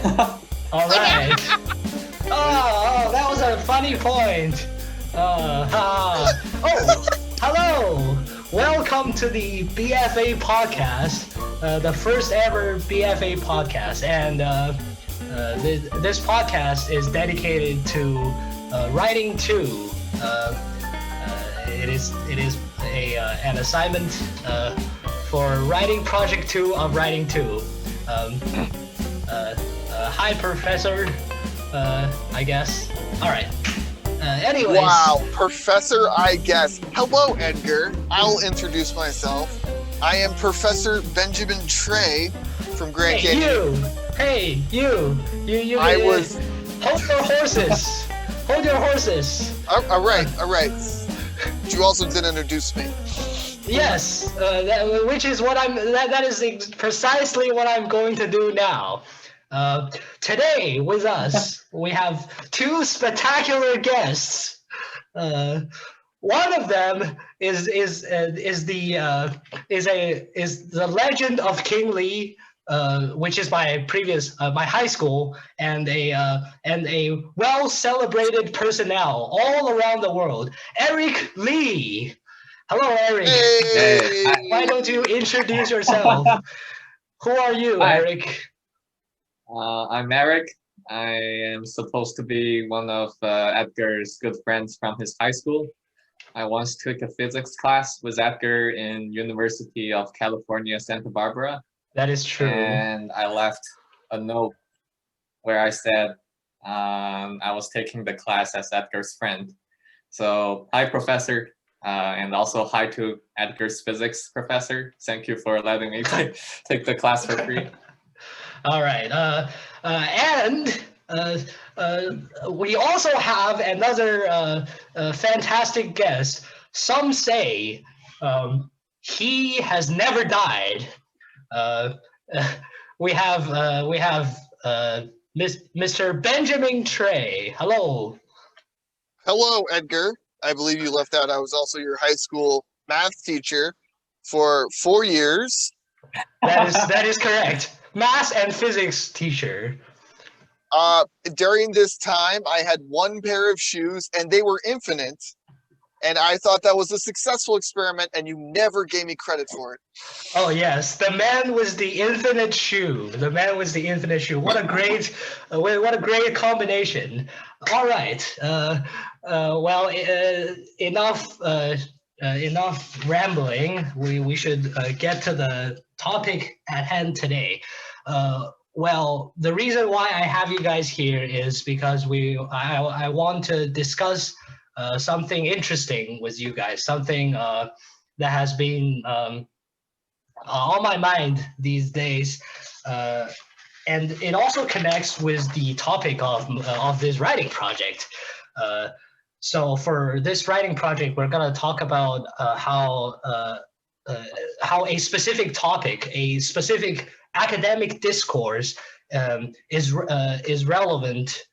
All right. Oh, that was a funny point. Oh, hello. Welcome to the BFA podcast, the first ever BFA podcast, and this podcast is dedicated to writing two. It is an assignment for writing project 2 of writing 2. Hi, Professor. I guess. All right. Anyways. Wow, Professor, I guess. Hello, Edgar. I'll introduce myself. I am Professor Benjamin Trey from Grand Canyon. Hey, you. I was. Hold your horses. Hold your horses. All right. But you also did introduce me. Yes, which is what that is precisely what I'm going to do now. Today with us we have two spectacular guests. One of them is the legend of King Lee, which is my high school, and a well celebrated personnel all around the world, Eric Lee. Hello, Eric. Hey. Why don't you introduce yourself? Who are you, Hi. Eric? I'm Eric. I am supposed to be one of Edgar's good friends from his high school. I once took a physics class with Edgar in University of California, Santa Barbara. That is true. And I left a note where I said I was taking the class as Edgar's friend. So hi, Professor. And also hi to Edgar's physics professor. Thank you for letting me take the class for free. All right. And we also have another fantastic guest. Some say he has never died. We have Mr. Benjamin Trey. Hello. Hello, Edgar. I believe you left out I was also your high school math teacher for 4 years. That is correct. Math and physics teacher. During this time, I had one pair of shoes, and they were infinite. And I thought that was a successful experiment, and you never gave me credit for it. Oh yes, the man was the infinite shoe. The man was the infinite shoe. What a great combination. All right. Well, enough rambling. We should get to the topic at hand today. Well, the reason why I have you guys here is because I want to discuss something interesting with you guys, something that has been on my mind these days, and it also connects with the topic of this writing project. So for this writing project, we're going to talk about how a specific topic, a specific academic discourse is relevant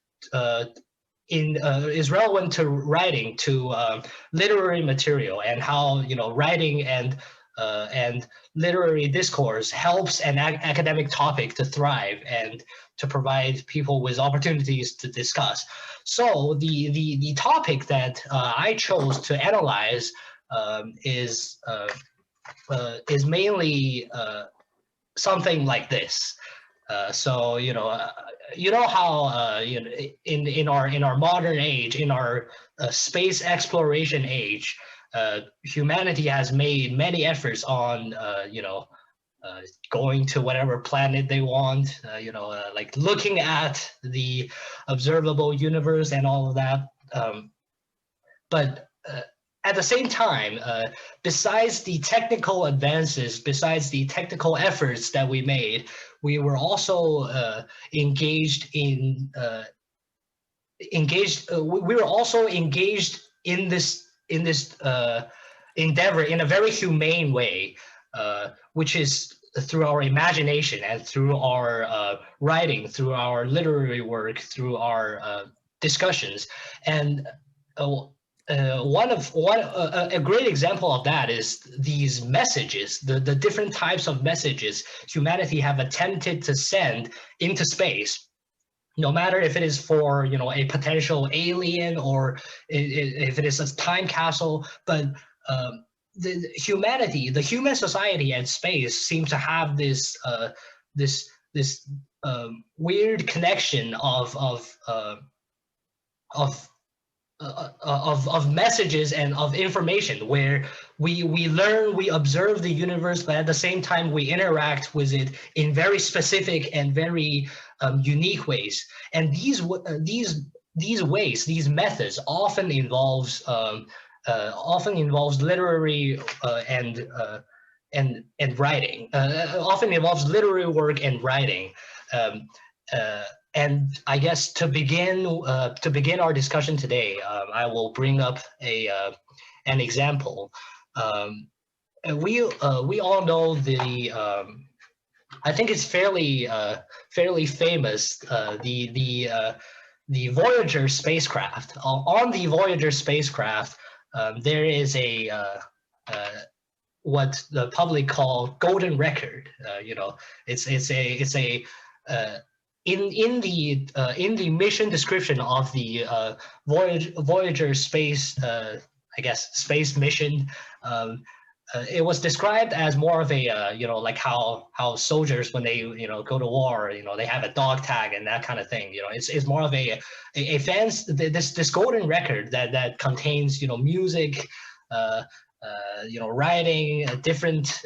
is relevant to writing, to literary material, and how writing and literary discourse helps an academic topic to thrive and to provide people with opportunities to discuss. So the topic that I chose to analyze is mainly something like this. So how in our modern age, in our space exploration age, humanity has made many efforts on going to whatever planet they want, like looking at the observable universe and all of that. But at the same time, besides the technical advances, besides the technical efforts that we made, we were also engaged in this endeavor in a very humane way, which is through our imagination and through our writing, through our literary work, through our discussions. And a great example of that is these messages, the different types of messages humanity have attempted to send into space. no matter if it is for a potential alien or if it is a time capsule. But the humanity, the human society and space seems to have this weird connection of messages and of information, where we learn, we observe the universe, but at the same time we interact with it in very specific and very unique ways. And these ways, these methods often involves literary and writing. Often involves literary work and writing. And I guess to begin our discussion today, I will bring up an example. We all know I think it's fairly famous, the Voyager spacecraft. On the Voyager spacecraft, there is what the public call golden record. It's a in the mission description of the Voyager space, space mission, it was described as more of a like how soldiers, when they go to war, they have a dog tag and that kind of thing. It's more of a fans, this golden record that contains music, writing, different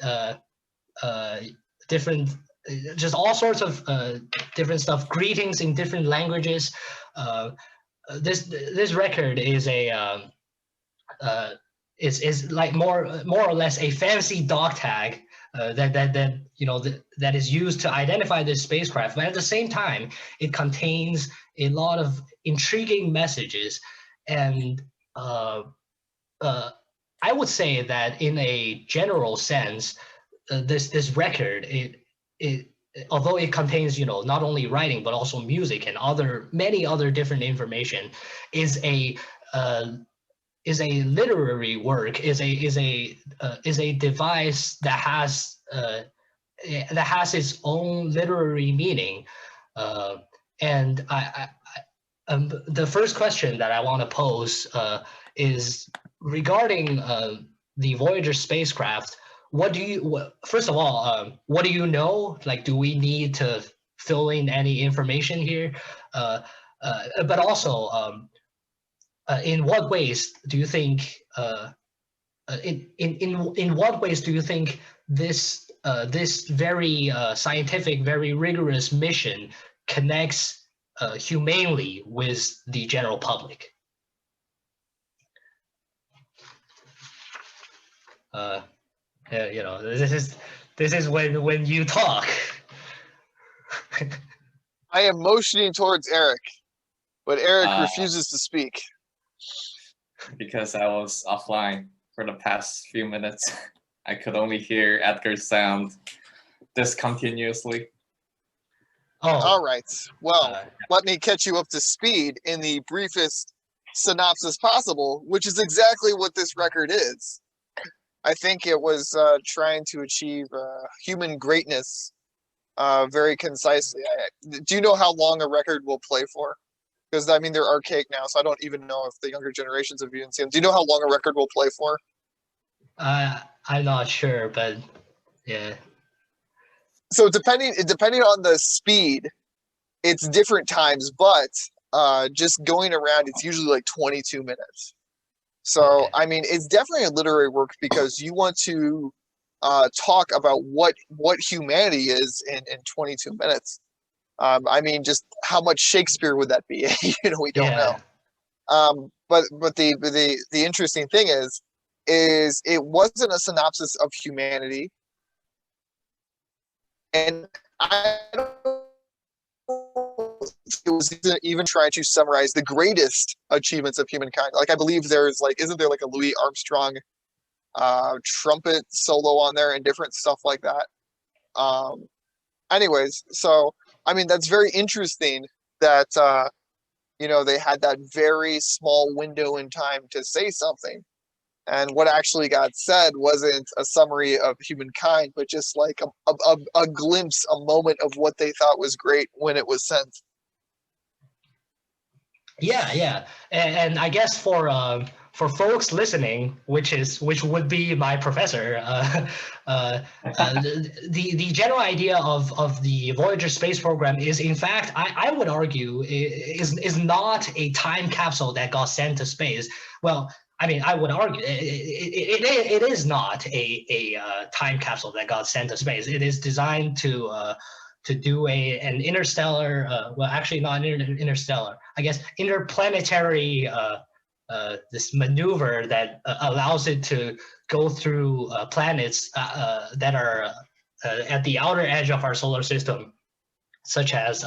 just all sorts of different stuff, greetings in different languages. This record is is like more or less a fancy dog tag that is used to identify this spacecraft. But at the same time, it contains a lot of intriguing messages. And I would say that in a general sense, this record, although it contains not only writing but also music and many other different information, is a literary work, is a device that has its own literary meaning. And the first question that I want to pose is regarding the Voyager spacecraft. First of all, what do you know? Like, do we need to fill in any information here? But also, in what ways do you think? In what ways do you think this very scientific, very rigorous mission connects humanely with the general public? This is when you talk. I am motioning towards Eric, but Eric refuses to speak. Because I was offline for the past few minutes. I could only hear Edgar's sound discontinuously. Oh. All right. Well, let me catch you up to speed in the briefest synopsis possible, which is exactly what this record is. I think it was trying to achieve human greatness very concisely. Do you know how long a record will play for? Because, I mean, they're archaic now, so I don't even know if the younger generations have even seen them. Do you know how long a record will play for? I'm not sure, but yeah. So depending on the speed, it's different times, but just going around, it's usually like 22 minutes. So, okay. I mean, it's definitely a literary work because you want to talk about what humanity is in 22 minutes. I mean, just how much Shakespeare would that be? We don't know. But the interesting thing is it wasn't a synopsis of humanity, and I don't know if it was even trying to summarize the greatest achievements of humankind. Like, I believe there's isn't there like a Louis Armstrong trumpet solo on there and different stuff like that. Anyways, so I mean, that's very interesting that they had that very small window in time to say something, and what actually got said wasn't a summary of humankind, but just like a glimpse, a moment of what they thought was great when it was sent. Yeah. And I guess for folks listening, which would be my professor, the general idea of the Voyager space program is, in fact, I would argue, is not a time capsule that got sent to space. Well, I mean, I would argue it is not a time capsule that got sent to space. It is designed to do an interstellar, well, actually not interstellar, I guess interplanetary this maneuver that allows it to go through planets that are at the outer edge of our solar system, such as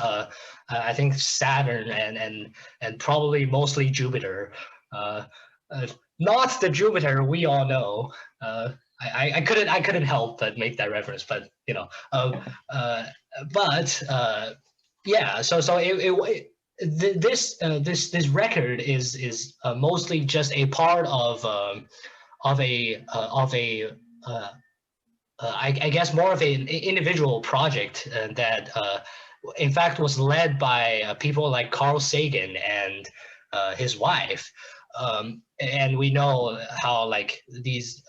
I think Saturn and probably mostly Jupiter. Not the Jupiter we all know. I couldn't help but make that reference, but you know, but yeah. So this record is mostly just a part of a I guess more of an individual project that in fact was led by people like Carl Sagan and his wife. And we know how like these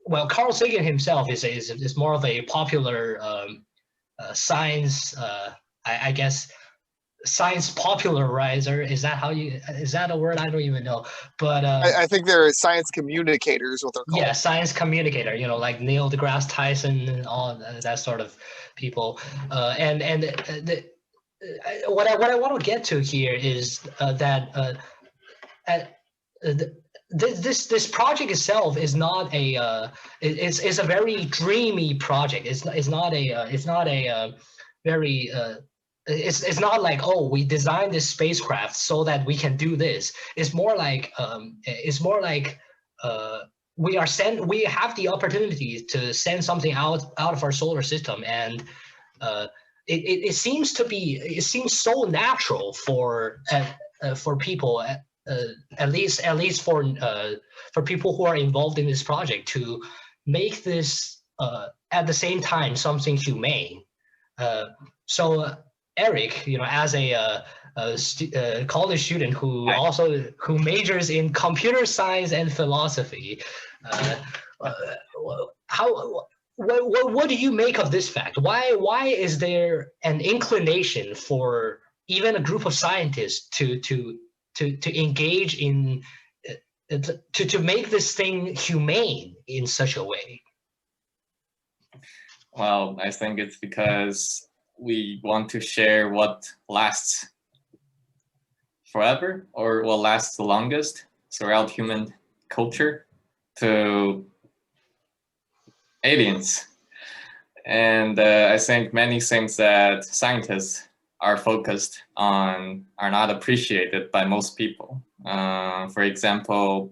well, Carl Sagan himself is more of a popular science I guess science popularizer. Is that a word? I don't even know. But I think they're science communicators, what they're called. yeah, science communicator, you know, like Neil deGrasse Tyson and all that sort of people. What I want to get to here is that this project itself is not a it's a very dreamy project. It's not a very it's not like, oh, we designed this spacecraft so that we can do this. It's more like we have the opportunity to send something out of our solar system, and it seems so natural for people, at least for people who are involved in this project, to make this at the same time something humane. So Eric, you know, as a college student who majors in computer science and philosophy, what do you make of this fact? Why is there an inclination for even a group of scientists to engage in to make this thing humane in such a way? Well, I think it's because we want to share what lasts forever, or what lasts the longest throughout human culture, to aliens. And I think many things that scientists are focused on are not appreciated by most people. For example,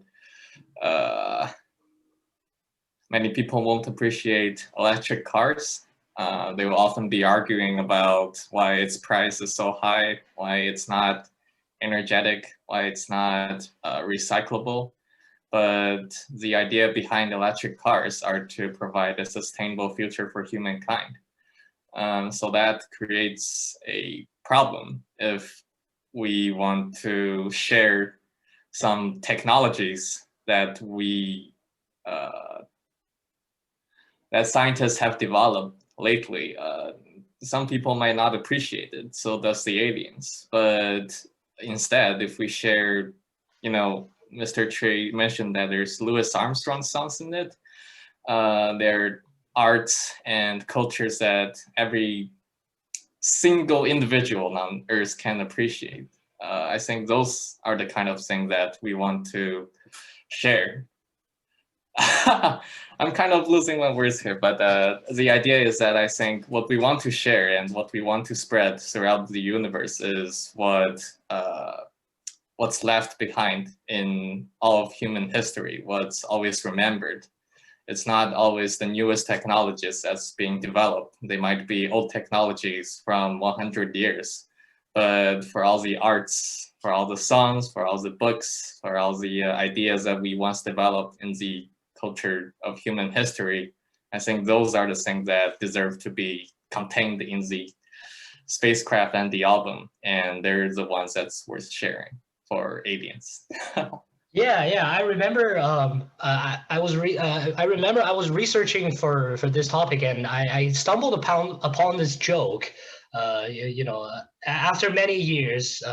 many people won't appreciate electric cars. They will often be arguing about why its price is so high, why it's not energetic, why it's not recyclable. But the idea behind electric cars are to provide a sustainable future for humankind. So that creates a problem if we want to share some technologies that that scientists have developed lately. Some people might not appreciate it, so does the aliens. But instead, if we share, you know, Mr. Trey mentioned that there's Louis Armstrong songs in it. There are arts and cultures that every single individual on Earth can appreciate. I think those are the kind of things that we want to share. I'm kind of losing my words here, but the idea is that I think what we want to share and what we want to spread throughout the universe is what's left behind in all of human history, what's always remembered. It's not always the newest technologies that's being developed. They might be old technologies from 100 years, but for all the arts, for all the songs, for all the books, for all the ideas that we once developed in the culture of human history, I think those are the things that deserve to be contained in the spacecraft and the album, and they're the ones that's worth sharing for aliens. Yeah. I remember. I remember I was researching for this topic, and I stumbled upon this joke. After many years,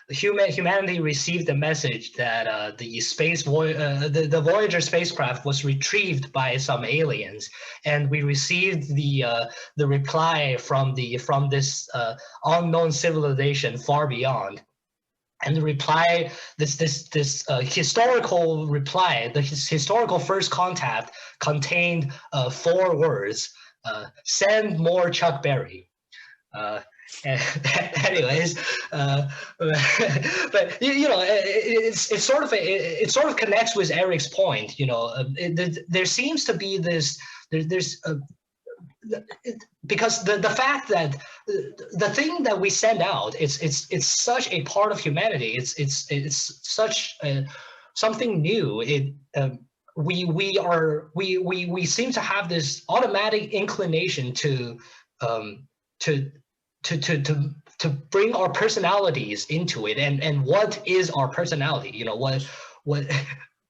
humanity received the message that the Voyager spacecraft was retrieved by some aliens, and we received the reply from this unknown civilization far beyond. And the reply, this historical reply, the historical first contact contained 4 words: "Send more Chuck Berry." Anyways, but it sort of connects with Eric's point. There seems to be this because the fact that the thing that we send out, it's such a part of humanity. It's such something new. We seem to have this automatic inclination to bring our personalities into it. And what is our personality? What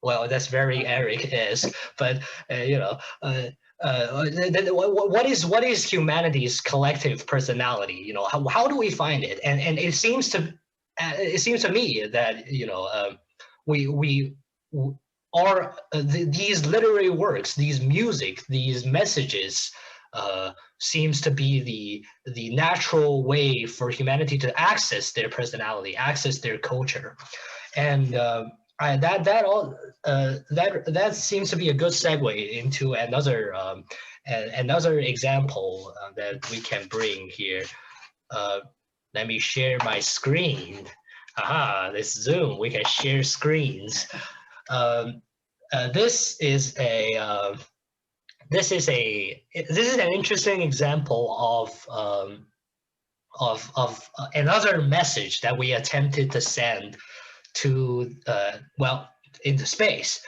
well, that's very Eric-esque, but what is humanity's collective personality? How do we find it? And it seems to me that we are these literary works, these music, these messages seems to be the natural way for humanity to access their personality, access their culture, and that seems to be a good segue into another example that we can bring here. Let me share my screen. This Zoom, we can share screens. This is an interesting example of another message that we attempted to send to into space.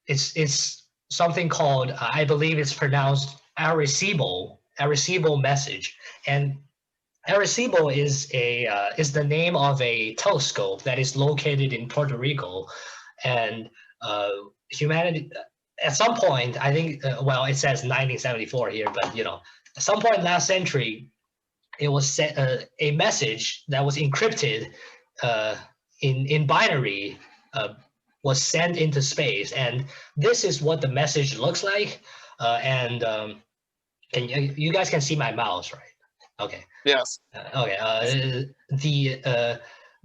It's something called, I believe it's pronounced Arecibo message, and Arecibo is the name of a telescope that is located in Puerto Rico, and humanity at some point, I think, it says 1974 here, but at some point last century, it was sent a message that was encrypted in binary was sent into space, and this is what the message looks like. And you guys can see my mouse, right? Okay. Yes. Okay.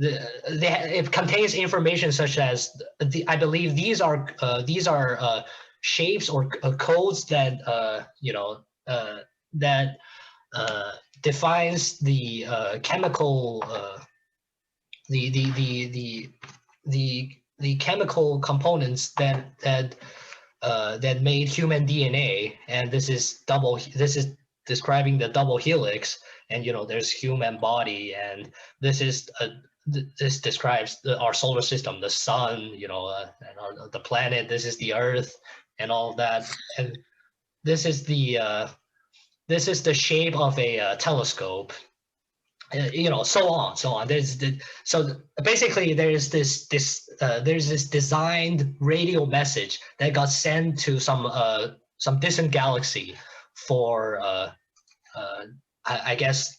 It contains information such as I believe these are shapes or codes that that defines the chemical the chemical components that made human DNA, and this is describing the double helix, and there's human body, and this describes our solar system, the sun, and the planet. This is the Earth, and all of that, and this is the shape of a telescope, so on. So basically, there's this designed radio message that got sent to some distant galaxy for I guess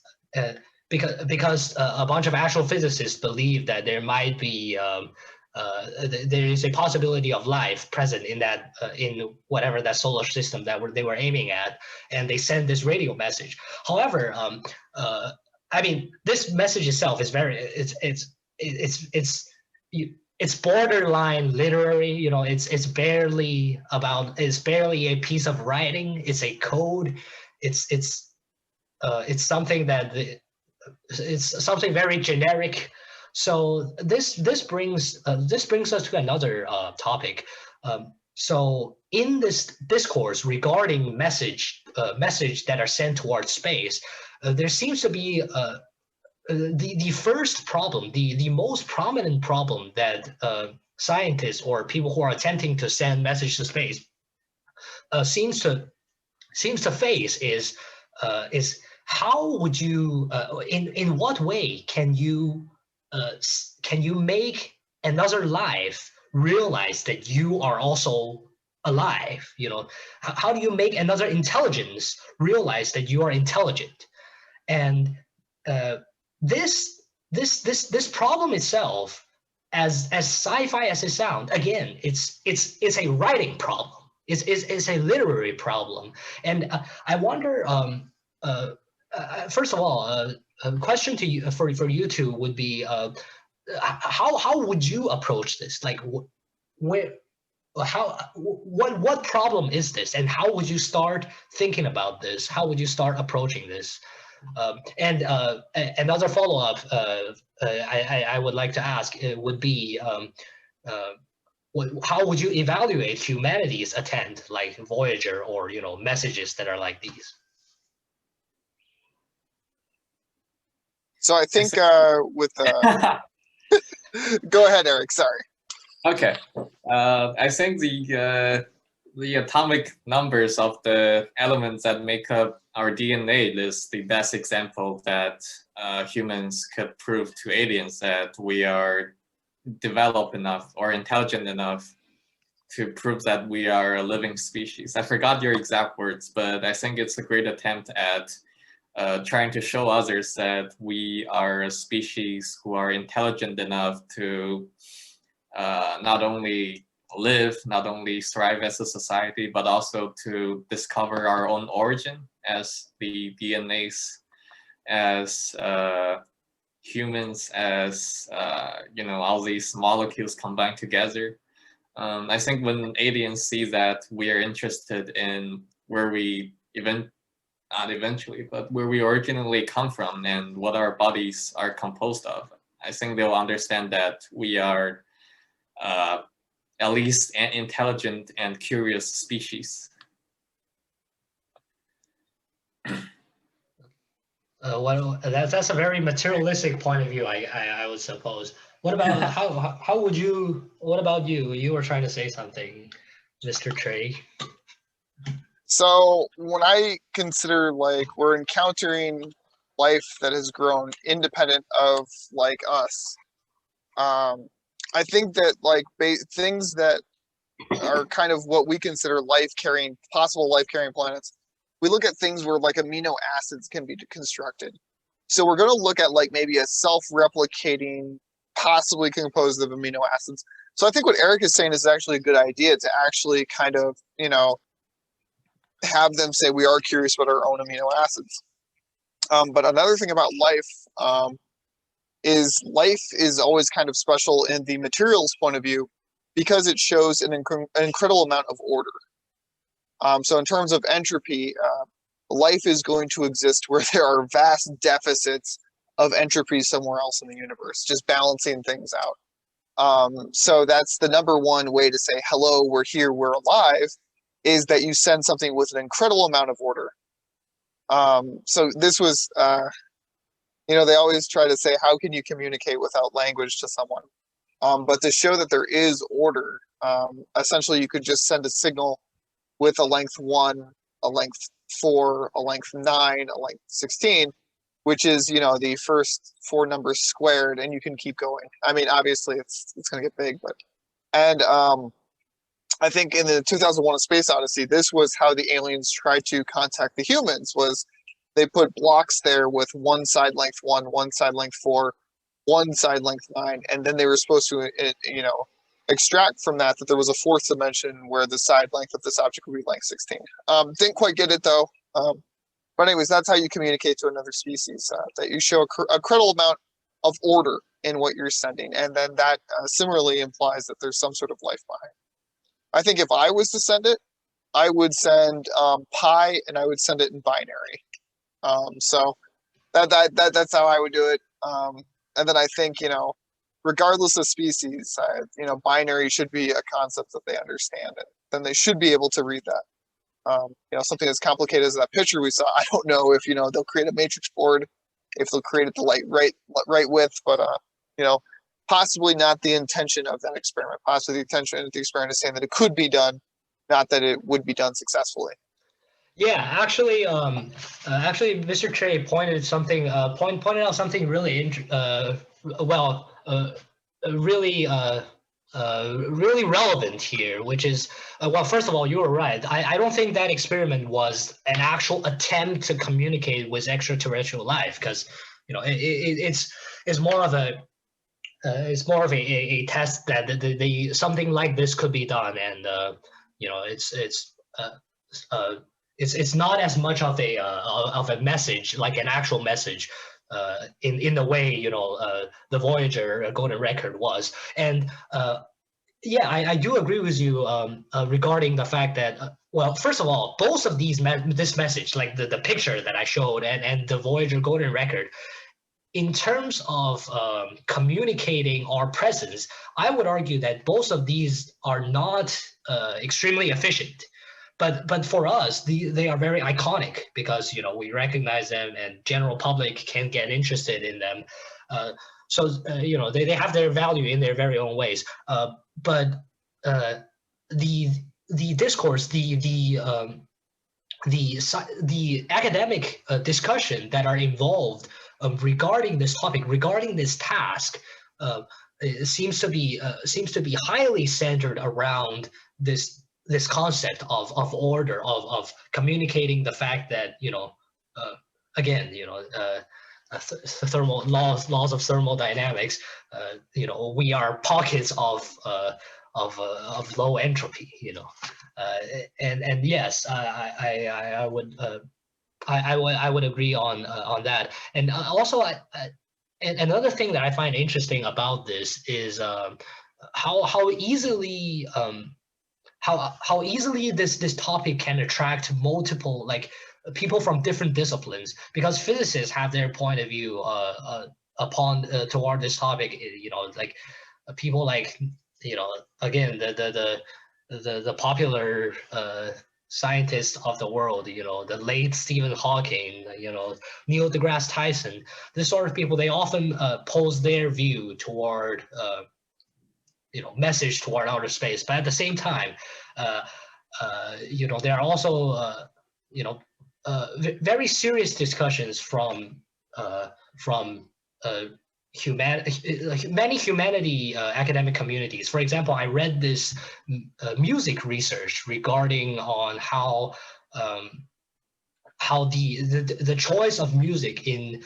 because a bunch of astrophysicists believe that there might be there is a possibility of life present in that in whatever that solar system that they were aiming at, and they send this radio message. However, I mean, this message itself is very it's borderline literary. It's barely a piece of writing. It's a code. It's something that it's something very generic. So this brings us to another topic. So in this discourse regarding message that are sent towards space, there seems to be the first problem, the most prominent problem that scientists or people who are attempting to send message to space seems to face is how would you, in what way can you make another life realize that you are also alive? You know, how do you make another intelligence realize that you are intelligent? And this problem itself, as sci-fi as it sounds, again, it's a writing problem. It's a literary problem. And I wonder, first of all, a question to you for you two would be, how would you approach this? Like, where, what problem is this, and how would you start thinking about this? How would you start approaching this? And another follow-up I would like to ask would be, how would you evaluate humanity's attempt, like Voyager, or messages that are like these? So I think with go ahead, Eric. Sorry. Okay. I think the atomic numbers of the elements that make up our DNA is the best example that humans could prove to aliens that we are developed enough or intelligent enough to prove that we are a living species. I forgot your exact words, but I think it's a great attempt at trying to show others that we are a species who are intelligent enough to not only live, not only thrive as a society, but also to discover our own origin as the DNAs, as humans, as all these molecules combined together. I think when aliens see that we are interested in where we not eventually, but where we originally come from and what our bodies are composed of, I think they'll understand that we are at least an intelligent and curious species. Well, that's a very materialistic point of view, I would suppose. What about how would you? What about you? You were trying to say something, Mr. Trey. So when I consider, like, we're encountering life that has grown independent of like us, I think that like things that are kind of what we consider possible life-carrying planets, we look at things where like amino acids can be constructed. So we're going to look at like maybe a self-replicating, possibly composed of amino acids. So I think what Eric is saying is actually a good idea, to actually kind of, have them say we are curious about our own amino acids. But another thing about life is always kind of special in the materials point of view, because it shows an incredible amount of order. So in terms of entropy, life is going to exist where there are vast deficits of entropy somewhere else in the universe, just balancing things out. So that's the number one way to say, hello, we're here, we're alive, is that you send something with an incredible amount of order. So this was, they always try to say, how can you communicate without language to someone? But to show that there is order, essentially you could just send a signal with a length 1, a length 4, a length 9, a length 16, which is, the first 4 numbers squared, and you can keep going. I mean, obviously it's going to get big, but, and I think in the 2001: A Space Odyssey, this was how the aliens tried to contact the humans, was they put blocks there with one side length 1, one side length 4, one side length 9, and then they were supposed to, extract from that there was a fourth dimension where the side length of this object would be length 16. Didn't quite get it though. But anyways, that's how you communicate to another species, that you show a credible amount of order in what you're sending, and then that similarly implies that there's some sort of life behind. I think if I was to send it, I would send pi, and I would send it in binary. So that's how I would do it. And then I think, regardless of species, binary should be a concept that they understand, and then they should be able to read that. Something as complicated as that picture we saw, I don't know if, they'll create a matrix board, if they'll create it the right width, but, possibly not the intention of that experiment. Possibly the intention of the experiment is saying that it could be done, not that it would be done successfully. Yeah, actually, Mr. Trey pointed out something really really really relevant here, which is well, first of all, you were right. I don't think that experiment was an actual attempt to communicate with extraterrestrial life, because it's more of a a test that something like this could be done, and it's not as much of a message, like an actual message, in the way the Voyager Golden Record was. And yeah, I do agree with you regarding the fact that well, first of all, both of this message, like the picture that I showed and the Voyager Golden Record, in terms of communicating our presence, I would argue that both of these are not extremely efficient. But for us, they are very iconic, because we recognize them and general public can get interested in them. They have their value in their very own ways. But the discourse, the academic discussion that are involved regarding this topic, regarding this task, it seems to be highly centered around this concept of order, of communicating the fact that again, thermal laws of thermodynamics. We are pockets of low entropy. And yes, I would agree on that. And also, and another thing that I find interesting about this is how easily how easily this topic can attract multiple, like, people from different disciplines, because physicists have their point of view toward this topic. Like people like again the popular scientists of the world, the late Stephen Hawking, Neil deGrasse Tyson, this sort of people, they often pose their view toward message toward outer space. But at the same time, there are also very serious discussions from many humanity academic communities. For example, I read this music research regarding on how the choice of music in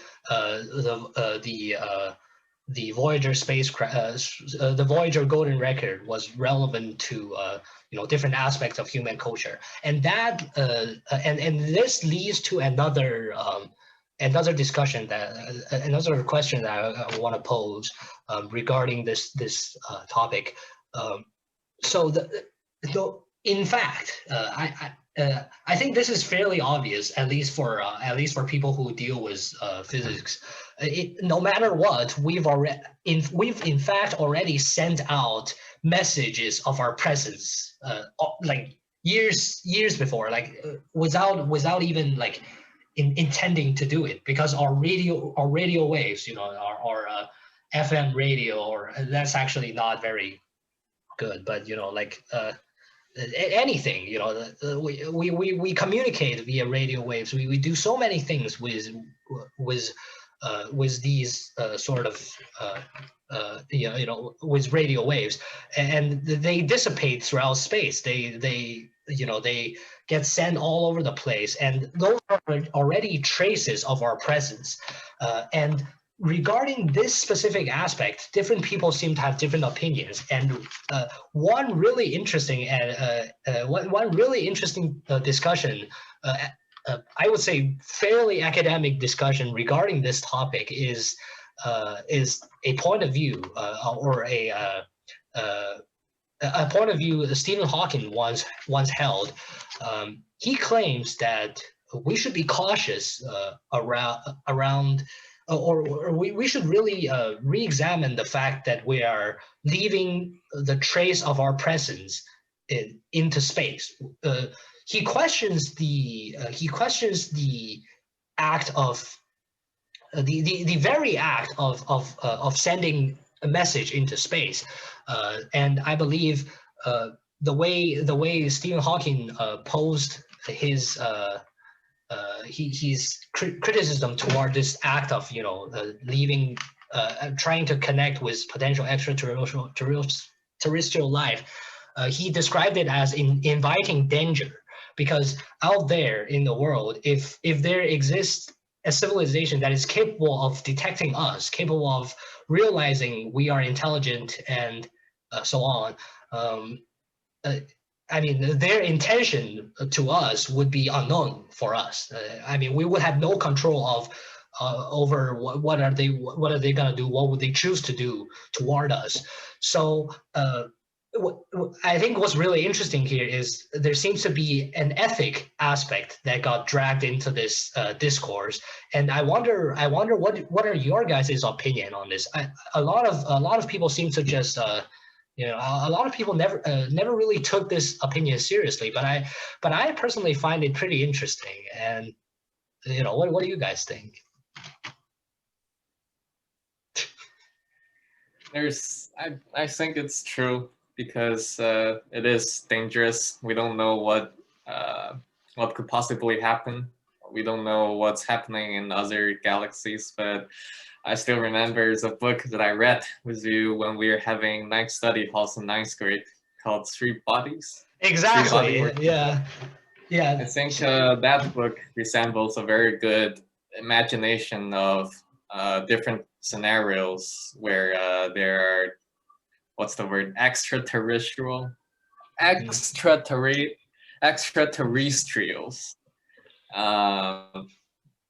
the Voyager spacecraft, the Voyager Golden Record, was relevant to different aspects of human culture, and that and this leads to another discussion, another question that I want to pose regarding this topic. In fact, I think this is fairly obvious, at least for people who deal with physics. No matter what, we've in fact already sent out messages of our presence, like years before, like without even like intending to do it, because our radio waves, our FM radio, or that's actually not very good, but anything, we communicate via radio waves. We do so many things with these sort of with radio waves, and they dissipate throughout space. They get sent all over the place, and those are already traces of our presence. And regarding this specific aspect, different people seem to have different opinions. And one really interesting discussion, I would say fairly academic discussion regarding this topic, is a point of view, or a point of view Stephen Hawking once held. He claims that we should be cautious around or we should really re-examine the fact that we are leaving the trace of our presence into space. He questions the act of the very act of sending a message into space, and I believe the way Stephen Hawking posed his criticism toward this act of leaving, trying to connect with potential extraterrestrial life. He described it as inviting danger, because out there in the world, if there exists a civilization that is capable of detecting us, capable of realizing we are intelligent and so on, I mean, their intention to us would be unknown for us. I mean, we would have no control of over what are they going to do, what would they choose to do toward us. So I think what's really interesting here is there seems to be an ethic aspect that got dragged into this discourse, and I wonder what are your guys' opinion on this? A lot of people seem to just a lot of people never really took this opinion seriously, but I personally find it pretty interesting. And what do you guys think? I think it's true, because it is dangerous. We don't know what could possibly happen. We don't know what's happening in other galaxies, but I still remember the book that I read with you when we were having night study halls in 9th grade, called Three Bodies. Exactly. Yeah. I think that book resembles a very good imagination of different scenarios where there are, what's the word, extraterrestrials.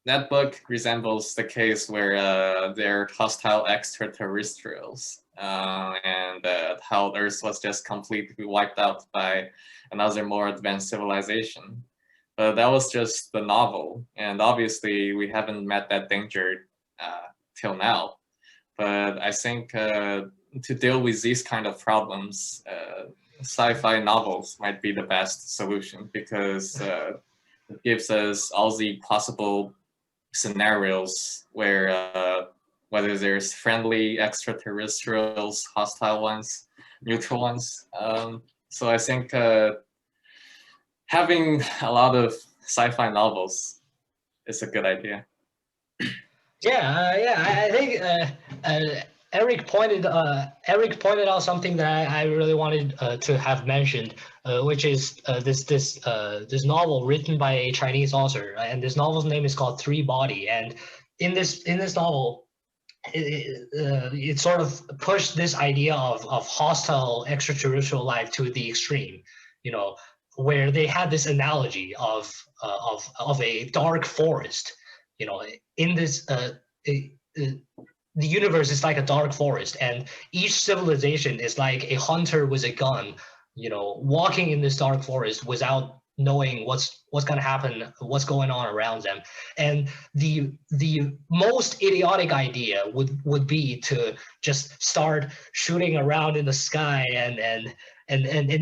That book resembles the case where they're hostile extraterrestrials, and how Earth was just completely wiped out by another more advanced civilization. But that was just the novel, and obviously we haven't met that danger till now. But I think to deal with these kind of problems, sci-fi novels might be the best solution, because it gives us all the possible scenarios where whether there's friendly extraterrestrials, hostile ones, neutral ones. So I think having a lot of sci-fi novels is a good idea. I think Eric pointed out something that I really wanted to have mentioned, which is this novel written by a Chinese author, and this novel's name is called Three Body. And in this novel, it sort of pushed this idea of hostile extraterrestrial life to the extreme, where they had this analogy of a dark forest. In this the universe is like a dark forest, and each civilization is like a hunter with a gun, walking in this dark forest without knowing what's going to happen, what's going on around them. And the most idiotic idea would be to just start shooting around in the sky and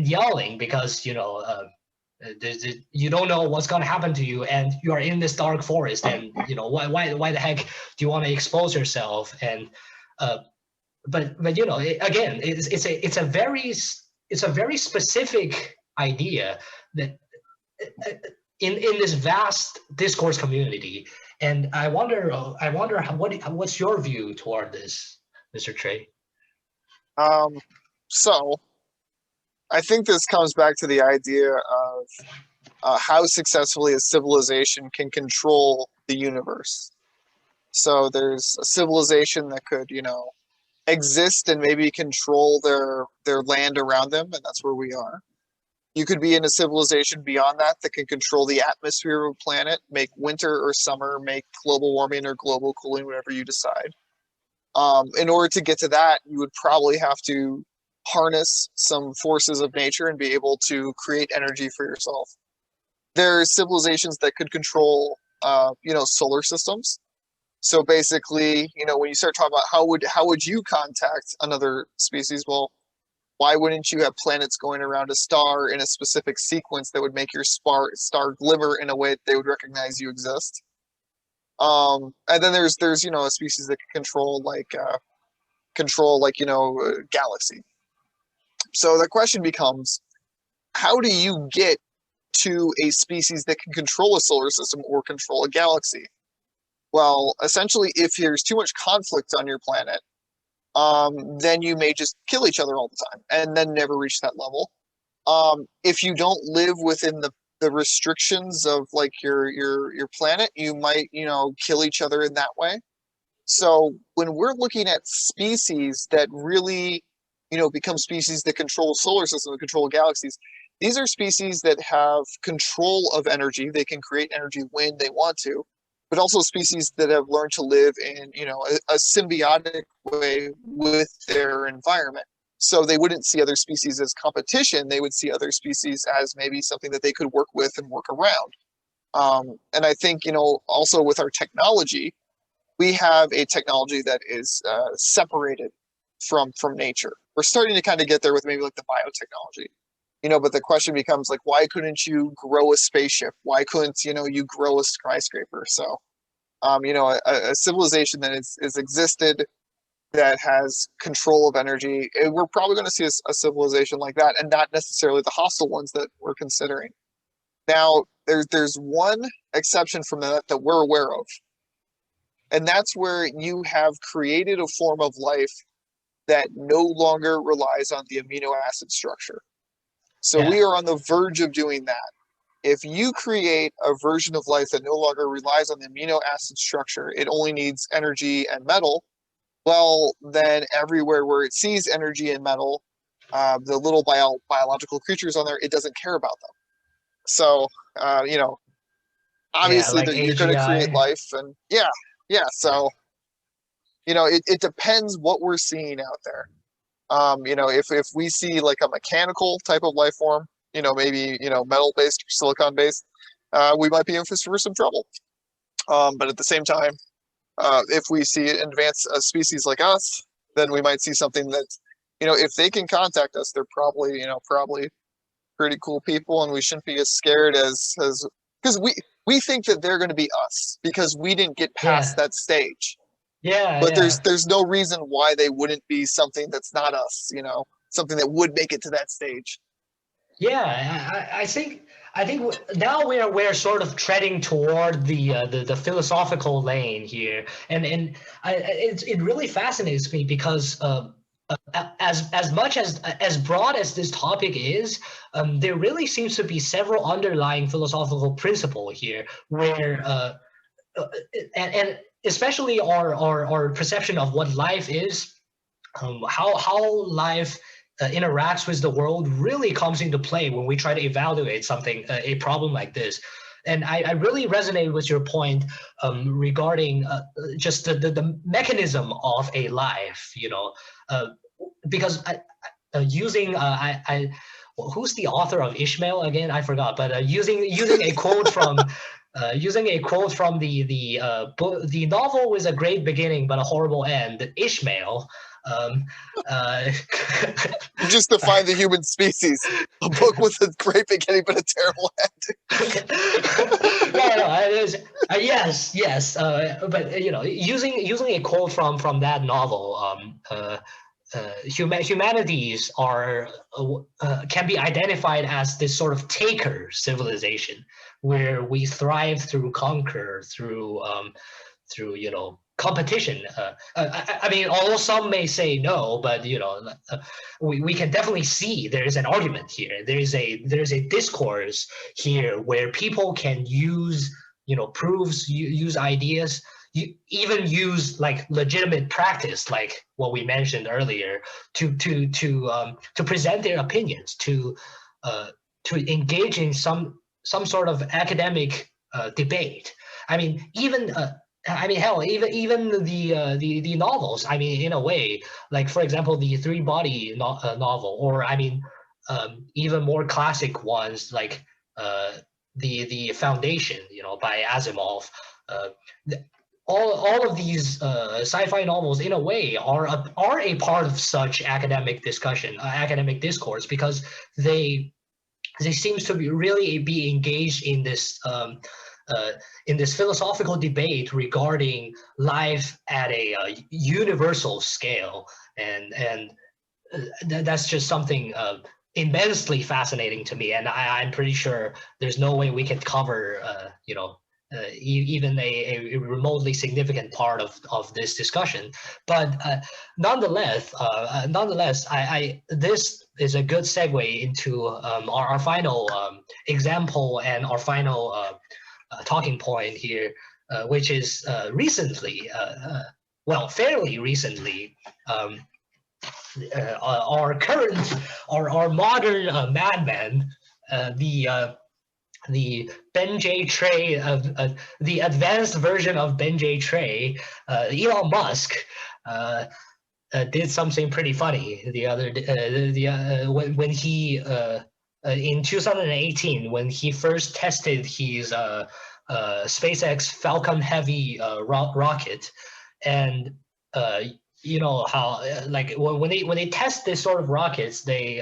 yelling, because you don't know what's going to happen to you, and you are in this dark forest, and why the heck do you want to expose yourself? And but again, it's a very specific idea that in this vast discourse community. And I wonder what's your view toward this, Mr. Trey? So I think this comes back to the idea of how successfully a civilization can control the universe. So there's a civilization that could, exist and maybe control their land around them, and that's where we are. You could be in a civilization beyond that can control the atmosphere of a planet, make winter or summer, make global warming or global cooling, whatever you decide. In order to get to that, you would probably have to harness some forces of nature and be able to create energy for yourself. There are civilizations that could control, solar systems. So basically, when you start talking about how would you contact another species? Well, why wouldn't you have planets going around a star in a specific sequence that would make your star glimmer in a way that they would recognize you exist? And then there's a species that can control galaxy. So the question becomes, how do you get to a species that can control a solar system or control a galaxy? Well, essentially, if there's too much conflict on your planet, then you may just kill each other all the time and then never reach that level. If you don't live within the restrictions of like your planet, you might, you know, kill each other in that way. So when we're looking at species that really, you know, become species that control solar systems, control galaxies, these are species that have control of energy. They can create energy when they want to, but also species that have learned to live in, you know, a symbiotic way with their environment. So they wouldn't see other species as competition. They would see other species as maybe something that they could work with and work around. And I think, you know, also with our technology, we have a technology that is separated from nature. We're starting to kind of get there with maybe like the biotechnology, you know, but the question becomes like, why couldn't you grow a spaceship? Why couldn't, you know, you grow a skyscraper? So, you know, a civilization that is existed, that has control of energy, we're probably going to see a civilization like that, and not necessarily the hostile ones that we're considering. Now, there's one exception from that we're aware of. And that's where you have created a form of life that no longer relies on the amino acid structure. So we are on the verge of doing that. If you create a version of life that no longer relies on the amino acid structure, it only needs energy and metal, well, then everywhere where it sees energy and metal, the little biological creatures on there, it doesn't care about them. So, you know, obviously like you're going to create life, and so, you know, it depends what we're seeing out there. You know, if we see like a mechanical type of life form, you know, maybe, you know, metal based or silicon based, we might be in for some trouble. But at the same time, if we see an advanced species like us, then we might see something that, you know, if they can contact us, they're probably, you know, pretty cool people, and we shouldn't be as scared as because we think that they're going to be us because we didn't get past that stage. But there's no reason why they wouldn't be something that's not us, you know, something that would make it to that stage. Yeah, I think now we're sort of treading toward the philosophical lane here, and it really fascinates me because as much as broad as this topic is, there really seems to be several underlying philosophical principle here where and especially our perception of what life is, how life interacts with the world really comes into play when we try to evaluate something, a problem like this. And I really resonate with your point regarding just the mechanism of a life, you know, because using who's the author of Ishmael again? I forgot, but using a quote from the novel with a great beginning but a horrible end, Ishmael. Just to find the human species, a book with a great beginning but a terrible ending. Yes, but you know, using a quote from that novel, humanities are can be identified as this sort of taker civilization where we thrive through conquer, through you know, competition. I mean, although some may say no, but you know, we can definitely see there is an argument here. There is a discourse here where people can use, you know, proofs, use ideas, even use like legitimate practice, like what we mentioned earlier, to present their opinions, to engage in some sort of academic debate. I mean, hell, even the novels. I mean, in a way, like for example, the Three Body novel, or I mean, even more classic ones like the Foundation, you know, by Asimov. All of these sci-fi novels, in a way, are a part of such academic discussion, academic discourse, because they seems to be really be engaged in this philosophical debate regarding life at a universal scale, and that's just something immensely fascinating to me, and I'm pretty sure there's no way we can cover, even a remotely significant part of this discussion. But nonetheless, I this is a good segue into our final example and our final talking point here, which is recently, well, fairly recently. Our modern madman, the Ben J. Trey, the advanced version of Ben J. Trey, Elon Musk, did something pretty funny the other when he in 2018, when he first tested his SpaceX Falcon Heavy rocket, and you know how like when they test this sort of rockets, they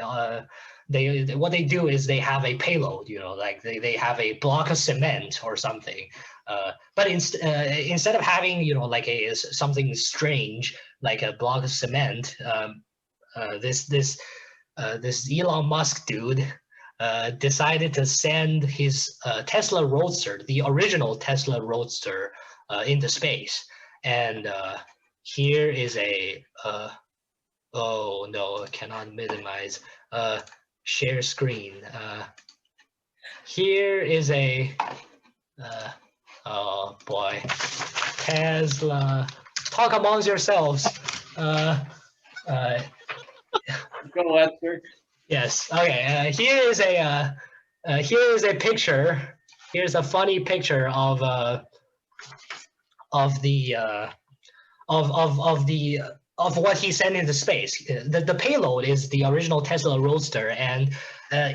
what they do is they have a payload, you know, like they have a block of cement or something, but instead of having, you know, like something strange like a block of cement, this Elon Musk dude decided to send his Tesla Roadster, the original Tesla Roadster, into space. And here is a oh no, I cannot minimize share screen. Here is a oh boy, Tesla. Talk amongst yourselves. Go Lester. Yes. Okay. Here is a picture. Here's a funny picture of what he sent into space. The payload is the original Tesla Roadster, and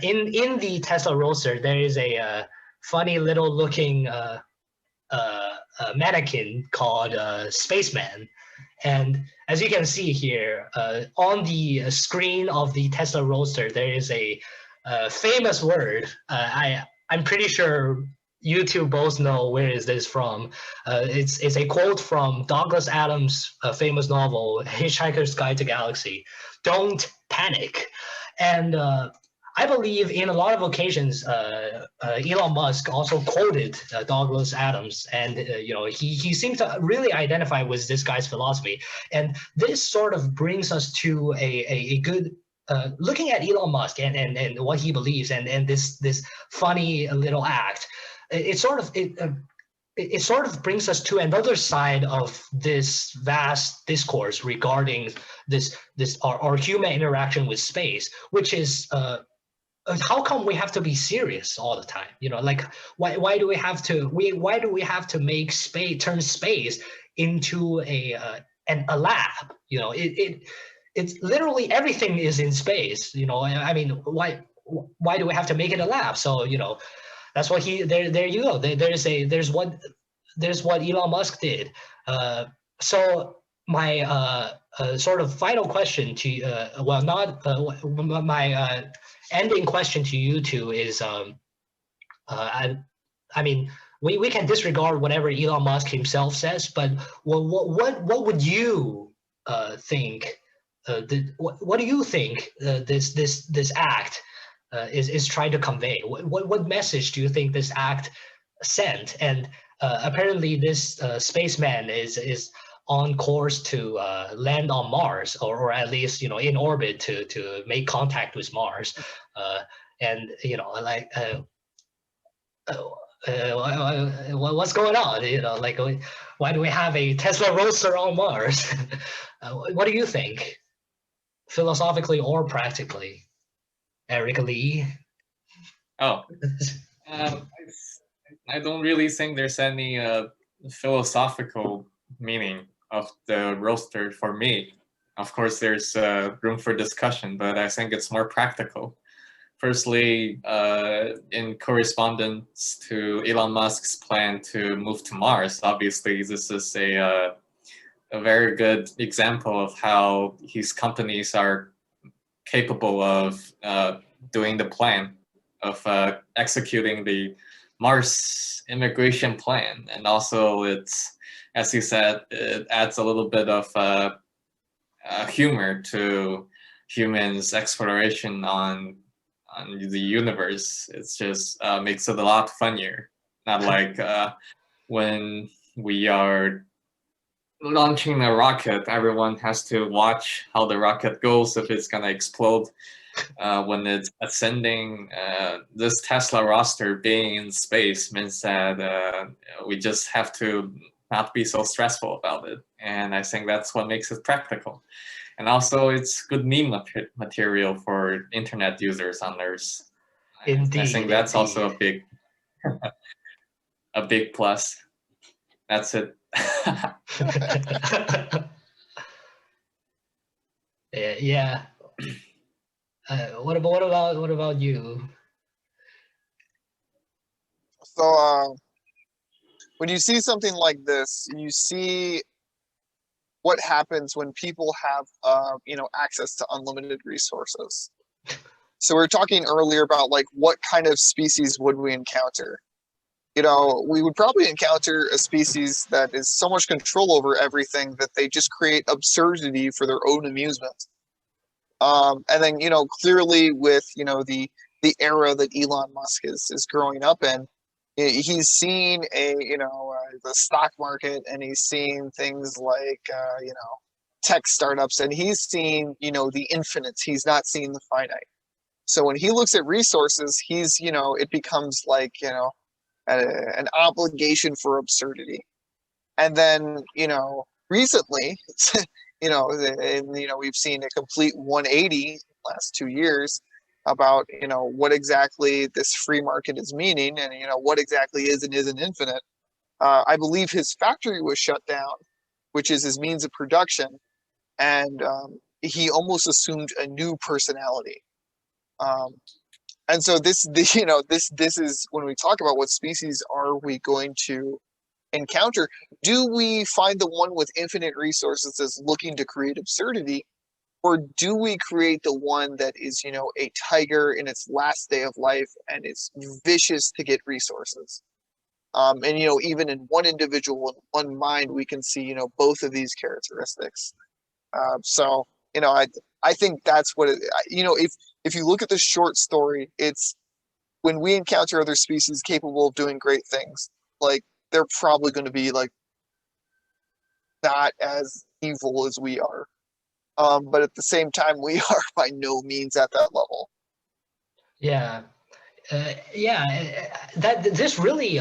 in the Tesla Roadster there is a funny little looking mannequin called Spaceman. And as you can see here, on the screen of the Tesla Roadster, there is a famous word. I'm pretty sure you two both know where is this from. It's a quote from Douglas Adams' famous novel, Hitchhiker's Guide to Galaxy. Don't panic. And I believe in a lot of occasions, Elon Musk also quoted Douglas Adams, and you know, he seems to really identify with this guy's philosophy. And this sort of brings us to a good looking at Elon Musk and what he believes, and this funny little act. It sort of brings us to another side of this vast discourse regarding our human interaction with space, which is how come we have to be serious all the time? You know, like why do we have to make turn space into a lab? You know, it's literally everything is in space. You know, I mean, why do we have to make it a lab? So, you know, that's what there you go. There's what Elon Musk did. So my sort of final question to well, not my ending question to you two is I mean, we can disregard whatever Elon Musk himself says, but what would you think? What do you think this act is trying to convey? What message do you think this act sent? And apparently, this spaceman is on course to land on Mars, or at least, you know, in orbit to make contact with Mars, and you know, like what's going on? You know, like why do we have a Tesla Roadster on Mars? What do you think, philosophically or practically, Eric Lee? Oh, I don't really think there's any philosophical meaning of the roadster for me. Of course, there's room for discussion, but I think it's more practical. Firstly, in correspondence to Elon Musk's plan to move to Mars, obviously this is a very good example of how his companies are capable of doing the plan, of executing the Mars immigration plan. And also it's, as you said, it adds a little bit of humor to humans' exploration on on the universe. It's just makes it a lot funnier. Not like when we are launching a rocket, everyone has to watch how the rocket goes, if it's gonna explode. When it's ascending, this Tesla roster being in space means that we just have to not be so stressful about it. And I think that's what makes it practical. And also it's good meme material for internet users on Earth. Indeed, I think that's indeed. also a big plus. That's it. Yeah. What about you? So when you see something like this, you see what happens when people have access to unlimited resources. So we were talking earlier about like what kind of species would we encounter? We would probably encounter a species that is so much control over everything that they just create absurdity for their own amusement. And then clearly with the era that Elon Musk is growing up in, he's seen the stock market, and he's seen things like tech startups, and he's seen the infinite. He's not seeing the finite. So when he looks at resources, it becomes like an obligation for absurdity. And then recently, we've seen a complete 180 last 2 years about what exactly this free market is meaning, and what exactly is and isn't infinite. I believe his factory was shut down, which is his means of production, and he almost assumed a new personality. And so this is when we talk about what species are we going to encounter. Do we find the one with infinite resources that's looking to create absurdity? Or do we create the one that is, a tiger in its last day of life and is vicious to get resources? And, even in one individual, in one mind, we can see, both of these characteristics. So, I think that's what if you look at the short story, it's when we encounter other species capable of doing great things, like they're probably going to be like not as evil as we are. But at the same time, we are by no means at that level. Yeah, that this really,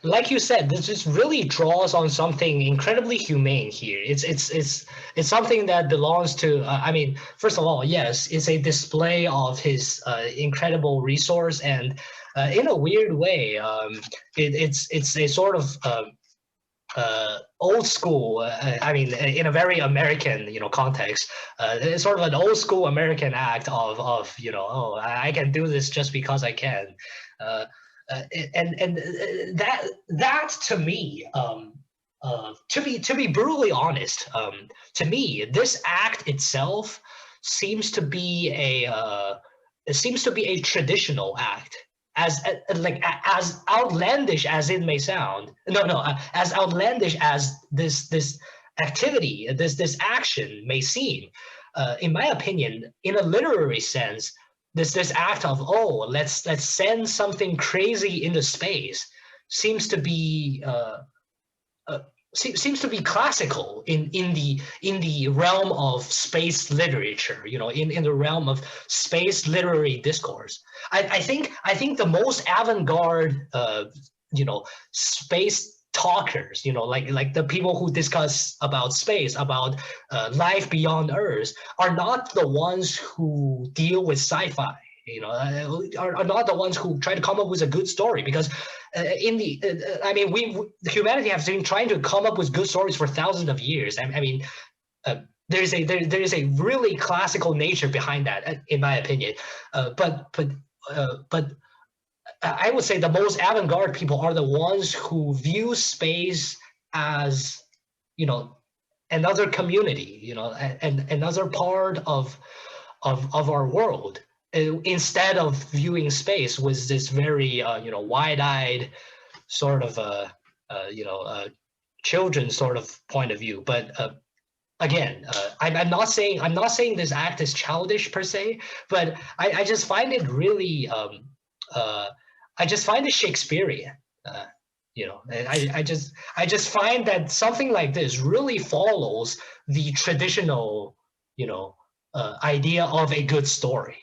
like you said, this just really draws on something incredibly humane here. It's something that belongs to. I mean, first of all, yes, it's a display of his incredible resource, and in a weird way, it's a sort of old school. I mean, in a very American, context, it's sort of an old school American act of oh, I can do this just because I can, and that to me, to be brutally honest, to me, this act itself seems to be a traditional act. As outlandish as it may sound, as outlandish as this activity, this action may seem, in my opinion, in a literary sense, this act of let's send something crazy into space seems to be seems to be classical in the realm of space literature, in the realm of space literary discourse. I think the most avant-garde space talkers, like the people who discuss about space, about life beyond Earth, are not the ones who deal with sci-fi, are not the ones who try to come up with a good story, because humanity has been trying to come up with good stories for thousands of years. There is a really classical nature behind that, in my opinion. But I would say the most avant-garde people are the ones who view space as, another community, and another part of our world, instead of viewing space with this very wide-eyed sort of children sort of point of view. But again, I'm not saying this act is childish per se, but I just find it really I just find it Shakespearean. You know, and I just find that something like this really follows the traditional, you know, idea of a good story.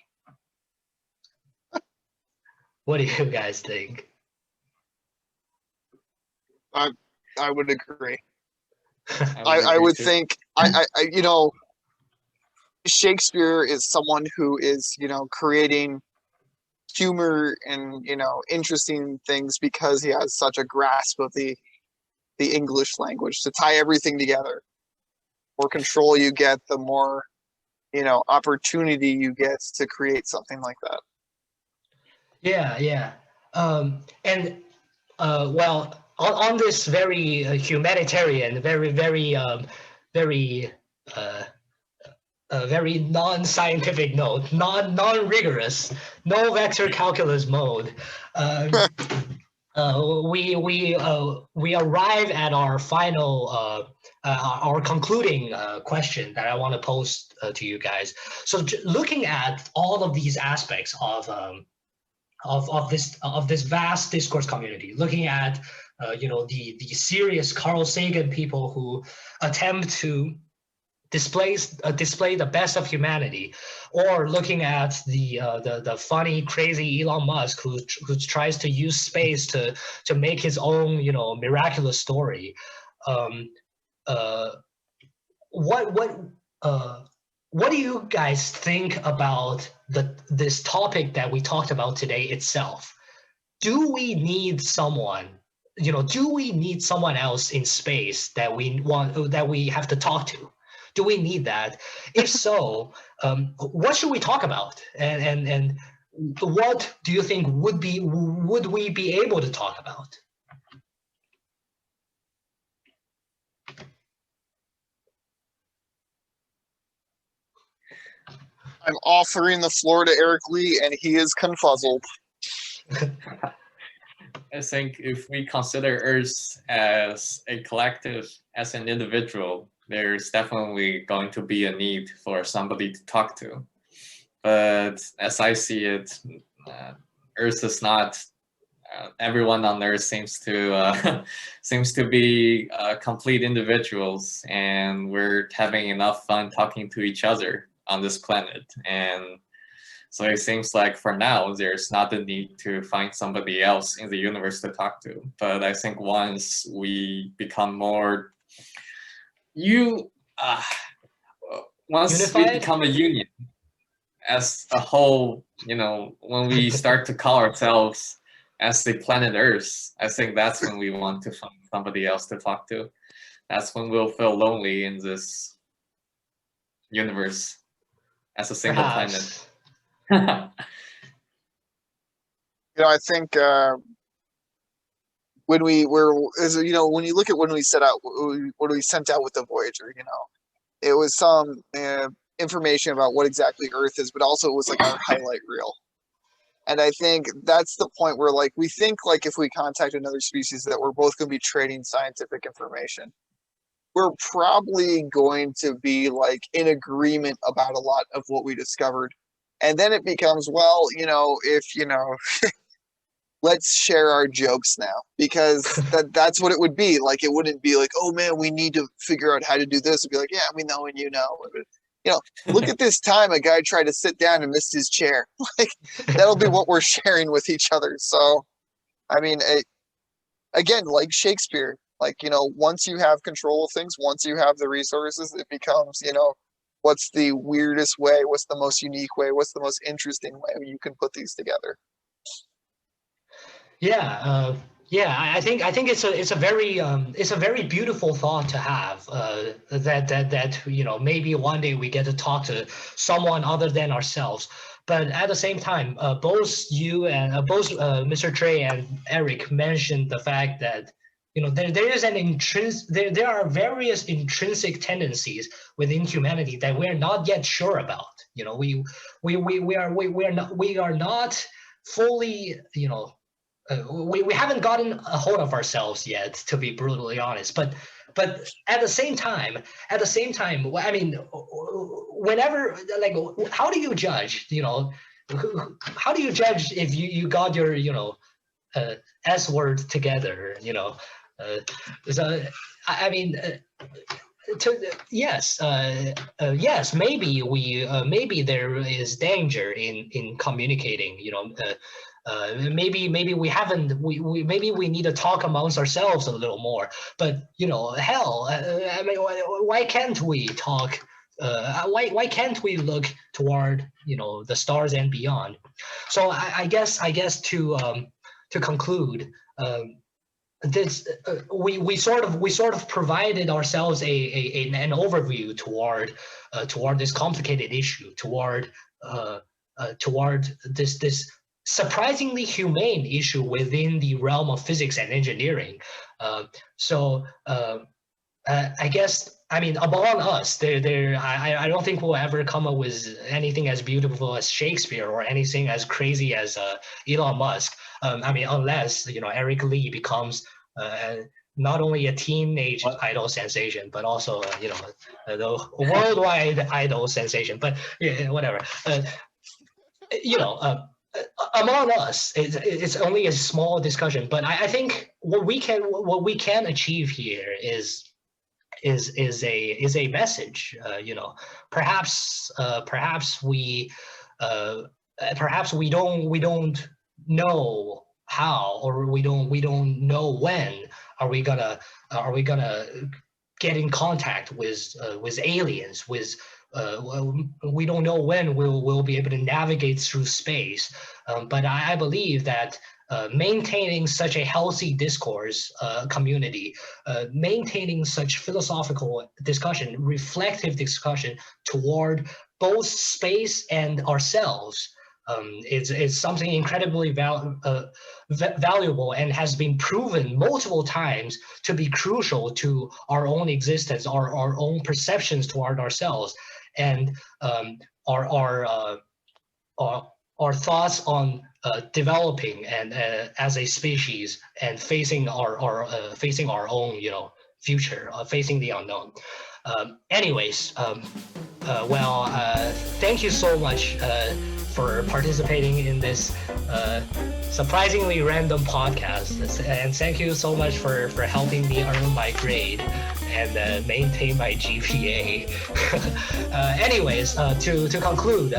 What do you guys think? I would agree. I I would too. think I you know, Shakespeare is someone who is, you know, creating humor and, you know, interesting things because he has such a grasp of the English language to tie everything together. The more control you get, the more, you know, opportunity you get to create something like that. Yeah. And well, on this very humanitarian, very uh, very non-scientific note, non-rigorous, no vector calculus mode. We arrive at our final our concluding question that I want to pose to you guys. So looking at all of these aspects of this vast discourse community, looking at you know, the serious Carl Sagan people who attempt to display the best of humanity, or looking at the funny crazy Elon Musk who tries to use space to make his own, you know, miraculous story. What what do you guys think about this topic that we talked about today itself? Do we need someone, you know, do we need someone else in space that we have to talk to? Do we need that? If so, what should we talk about? And what do you think would we be able to talk about? I'm offering the floor to Eric Lee, and he is confuzzled. I think if we consider Earth as a collective, as an individual, there's definitely going to be a need for somebody to talk to. But as I see it, Earth is not. Everyone on Earth seems to be complete individuals, and we're having enough fun talking to each other on this planet. And so it seems like for now, there's not the need to find somebody else in the universe to talk to. But I think once we become more, once Unified? we become a union as a whole, you know, when we start to call ourselves as the planet Earth, I think that's when we want to find somebody else to talk to. That's when we'll feel lonely in this universe as a single Perhaps. planet. You know, I think when we were, you know, when you look at when we set out, what we sent out with the Voyager, you know, it was some information about what exactly Earth is, but also it was like our highlight reel. And I think that's the point where, like, we think like if we contact another species that we're both going to be trading scientific information, we're probably going to be like in agreement about a lot of what we discovered. And then it becomes, well, you know, if, you know, let's share our jokes now, because that's what it would be. Like, it wouldn't be like, oh man, we need to figure out how to do this. It'd be like, yeah, we know, and you know. You know, look at this time a guy tried to sit down and missed his chair. Like, that'll be what we're sharing with each other. So, I mean, again, like Shakespeare, like, you know, once you have control of things, once you have the resources, it becomes, you know, what's the weirdest way? What's the most unique way? What's the most interesting way you can put these together? Yeah, I think it's a very beautiful thought to have. That you know, maybe one day we get to talk to someone other than ourselves. But at the same time, both you and both Mr. Trey and Eric mentioned the fact that, you know, there is an there are various intrinsic tendencies within humanity that we're not yet sure about. You know, we are not fully, you know, we haven't gotten a hold of ourselves yet, to be brutally honest. But at the same time, I mean, whenever, like, how do you judge? How do you judge if you got your S word together? So I mean. Yes, maybe there is danger in communicating. Maybe we haven't. Maybe we need to talk amongst ourselves a little more. But hell, I mean, why can't we talk? Why can't we look toward the stars and beyond? So I guess to conclude. This we sort of provided ourselves an overview toward this complicated issue, toward this surprisingly humane issue within the realm of physics and engineering. I guess, I mean, among us, I don't think we'll ever come up with anything as beautiful as Shakespeare or anything as crazy as Elon Musk. I mean, unless Eric Lee becomes not only a teenage idol sensation, but also the worldwide idol sensation. But yeah, whatever. Among us, it's only a small discussion. But I think what we can achieve here is a message. Perhaps we don't know how, or we don't know when are we gonna get in contact with aliens. We don't know when we'll be able to navigate through space. But I believe that maintaining such a healthy discourse community, maintaining such philosophical discussion, reflective discussion toward both space and ourselves, is something incredibly valuable and has been proven multiple times to be crucial to our own existence, our own perceptions toward ourselves, and our thoughts on developing and as a species and facing our own future, facing the unknown. Anyways, thank you so much for participating in this surprisingly random podcast, and thank you so much for helping me earn my grade and maintain my GPA. Anyways, to conclude,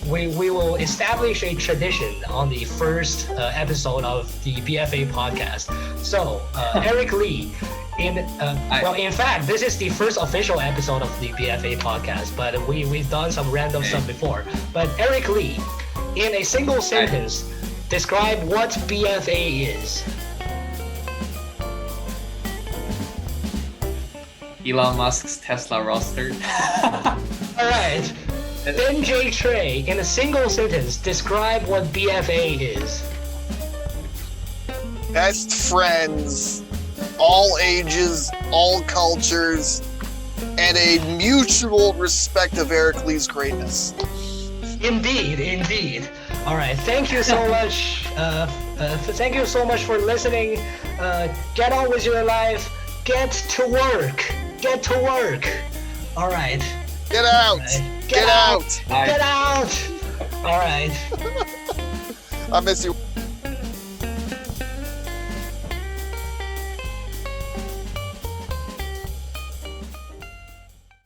we will establish a tradition on the first episode of the BFA podcast. So, Eric Lee, in fact, this is the first official episode of the BFA podcast, but we've done some random stuff before. But Eric Lee, in a single sentence, describe what BFA is. Elon Musk's Tesla roster. All right. Ben J. Trey, in a single sentence, describe what BFA is. Best friends, all ages, all cultures, and a mutual respect of Eric Lee's greatness. Indeed. All right. Thank you so much. Thank you so much for listening. Get on with your life. Get to work. All right. Get out. Get out. Get out. All right. I miss you.